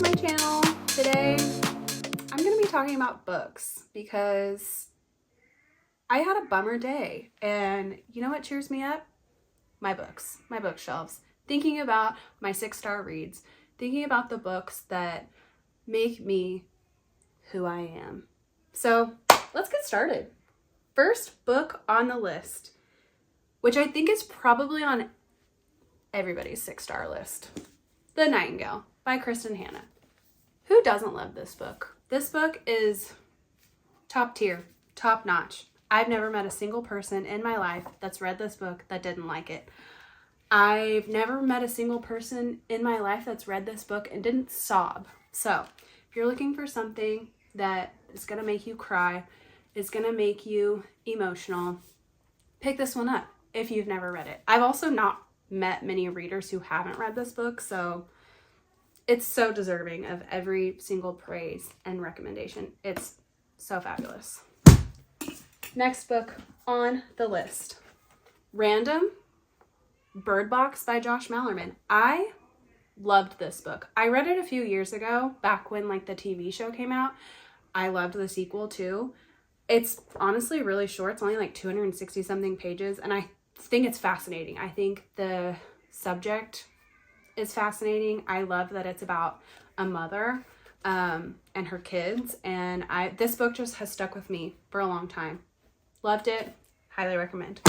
to my channel. Today I'm going to be talking about books because I had a bummer day, and you know what cheers me up? My books, my bookshelves. Thinking about my 6-star reads, thinking about the books that make me who I am. So let's get started. First book on the list, which I think is probably on everybody's 6-star list, The Nightingale by Kristen Hanna. Who doesn't love this book? This book is top tier, top notch. I've never met a single person in my life that's read this book that didn't like it. I've never met a single person in my life that's read this book and didn't sob. So if you're looking for something that is going to make you cry, is going to make you emotional, pick this one up if you've never read it. I've also not met many readers who haven't read this book, so it's so deserving of every single praise and recommendation. It's so fabulous. Next book on the list, Random, Bird Box by Josh Malerman. I loved this book. I read it a few years ago, back when like the TV show came out. I loved the sequel too. It's honestly really short. It's only like 260 something pages, and I think it's fascinating. I think the subject is fascinating. I love that it's about a mother and her kids, and this book just has stuck with me for a long time. Loved it. Highly recommend.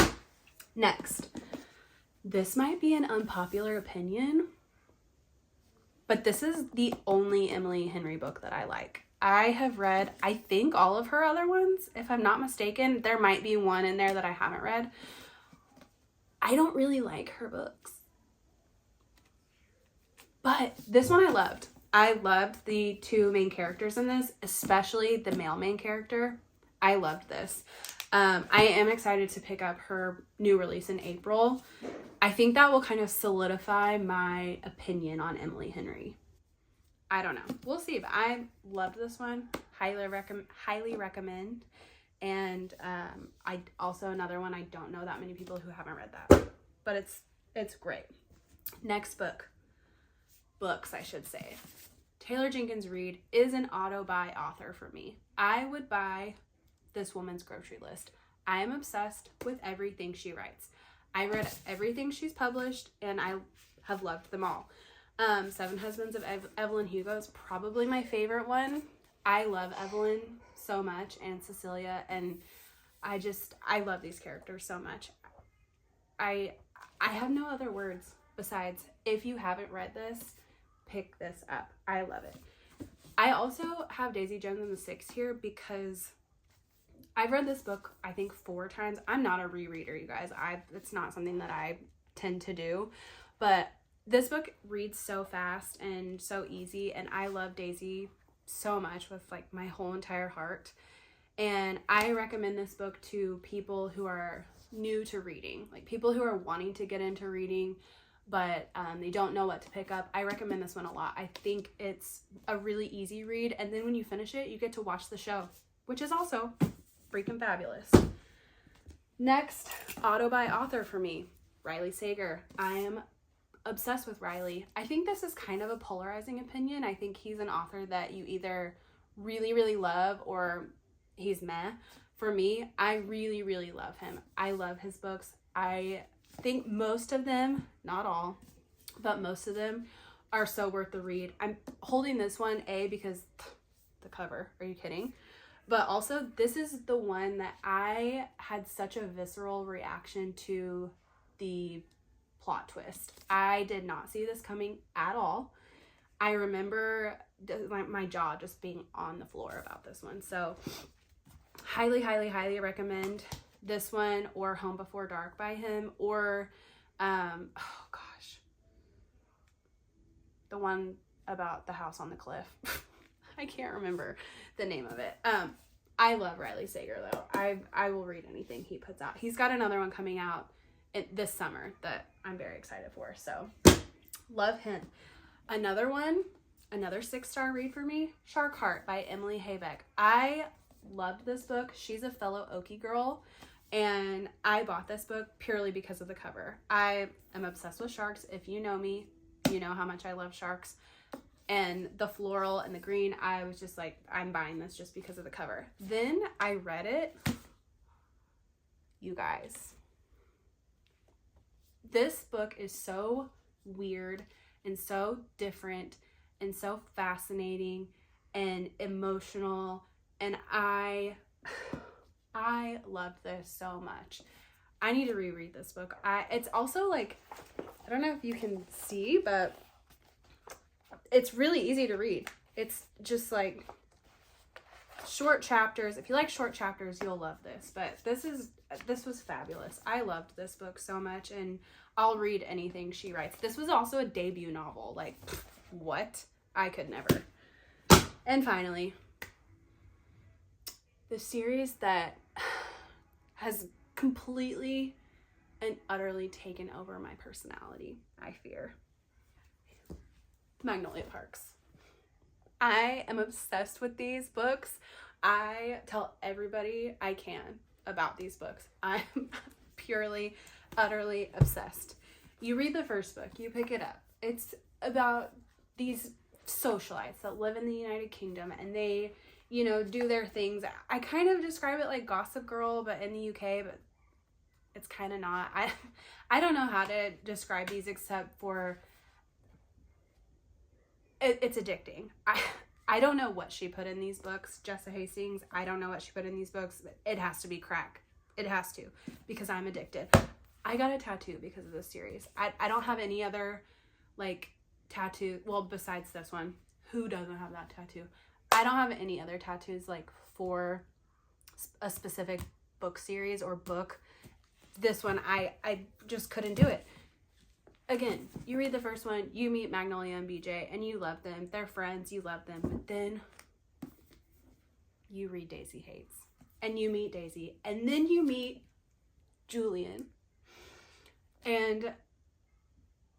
Next, this might be an unpopular opinion, but this is the only Emily Henry book that I like. I have read, I think, all of her other ones, if I'm not mistaken. There might be one in there that I haven't read. I don't really like her books, but this one I loved. I loved the two main characters in this, especially the male main character. I loved this. I am excited to pick up her new release in April. I think that will kind of solidify my opinion on Emily Henry. I don't know. We'll see, but I loved this one. Highly recommend. And I also, another one, I don't know that many people who haven't read that, but it's great. Next books I should say. Taylor Jenkins Reid is an auto-buy author for me. I would buy this woman's grocery list. I am obsessed with everything she writes. I read everything she's published, and I have loved them all. Seven Husbands of Evelyn Hugo is probably my favorite one. I love Evelyn so much, and Cecilia, and I love these characters so much. I have no other words besides, if you haven't read this, pick this up. I love it. I also have Daisy Jones and the Six here because I've read this book, I think, 4 times. I'm not a rereader, you guys. It's not something that I tend to do, but this book reads so fast and so easy, and I love Daisy so much with like my whole entire heart. And I recommend this book to people who are new to reading, like people who are wanting to get into reading, but they don't know what to pick up. I recommend this one a lot. I think it's a really easy read, and then when you finish it, you get to watch the show, which is also freaking fabulous. Next, auto-buy author for me, Riley Sager. I am obsessed with Riley. I think this is kind of a polarizing opinion. I think he's an author that you either really, really love or he's meh. For me, I really, really love him. I love his books. I think most of them, not all, but most of them are so worth the read. I'm holding this one, because the cover, are you kidding? But also, this is the one that I had such a visceral reaction to the plot twist. I did not see this coming at all. I remember my jaw just being on the floor about this one. So highly, highly, highly recommend this one, or Home Before Dark by him, or the one about the house on the cliff. I can't remember the name of it. I love Riley Sager though. I will read anything he puts out. He's got another one coming out this summer that I'm very excited for, so love him. Another 6-star read for me, Shark Heart by Emily Haybeck. I loved this book. She's a fellow Okie girl, and I bought this book purely because of the cover. I am obsessed with sharks. If you know me, you know how much I love sharks. and the floral and the green. I was just like, I'm buying this just because of the cover. Then I read it. You guys, this book is so weird and so different and so fascinating and emotional, and I loved this so much. I need to reread this book. It's also like, I don't know if you can see, but it's really easy to read. It's just like short chapters. If you like short chapters, you'll love this. But this was fabulous. I loved this book so much, and I'll read anything she writes. This was also a debut novel. Like, what? I could never. And finally, the series that has completely and utterly taken over my personality, I fear. Magnolia Parks. I am obsessed with these books. I tell everybody I can about these books. I'm purely, utterly obsessed. You read the first book, you pick it up. It's about these socialites that live in the United Kingdom, and they, you know, do their things. I kind of describe it like Gossip Girl, but in the UK, but it's kind of not. I don't know how to describe these except for it's addicting. I don't know what she put in these books, Jessa Hastings. I don't know what she put in these books, but it has to be crack. It has to, because I'm addicted. I got a tattoo because of this series. I don't have any other, like, tattoo. Well, besides this one. Who doesn't have that tattoo? I don't have any other tattoos, like, for a specific book series or book. This one, I just couldn't do it. Again, you read the first one, you meet Magnolia and BJ, and you love them. They're friends, you love them. But then you read Daisy Hates, and you meet Daisy, and then you meet Julian. And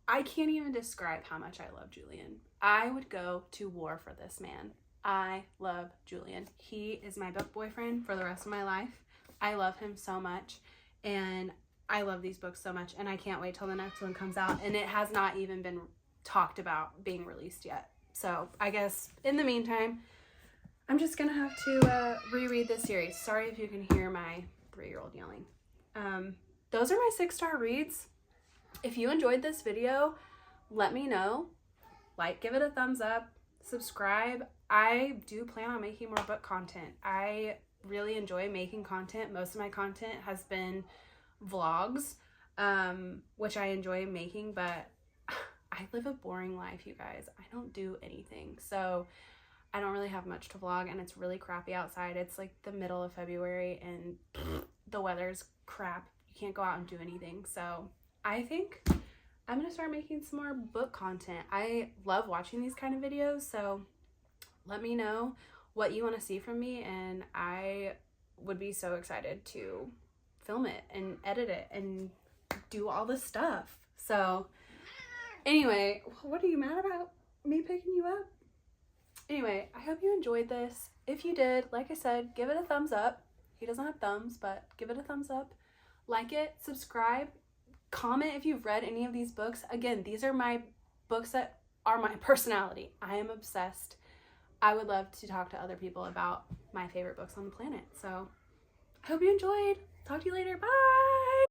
I can't even describe how much I love Julian. I would go to war for this man. I love Julian. He is my book boyfriend for the rest of my life. I love him so much, and I love these books so much, and I can't wait till the next one comes out, and it has not even been talked about being released yet. So I guess in the meantime, I'm just gonna have to reread this series. Sorry if you can hear my 3-year-old yelling. Those are my 6-star reads. If you enjoyed this video, let me know. Like, give it a thumbs up, subscribe. I do plan on making more book content. I really enjoy making content. Most of my content has been vlogs, which I enjoy making, but I live a boring life, you guys. I don't do anything, so I don't really have much to vlog, and it's really crappy outside. It's like the middle of February, and the weather's crap. You can't go out and do anything, so I think I'm gonna start making some more book content. I love watching these kind of videos, so let me know what you want to see from me, and I would be so excited to film it and edit it and do all this stuff. So anyway, what are you mad about me picking you up? Anyway, I hope you enjoyed this. If you did, like I said, give it a thumbs up. He doesn't have thumbs, but give it a thumbs up. Like it, subscribe, comment if you've read any of these books. Again, these are my books that are my personality. I am obsessed. I would love to talk to other people about my favorite books on the planet. So I hope you enjoyed. Talk to you later. Bye.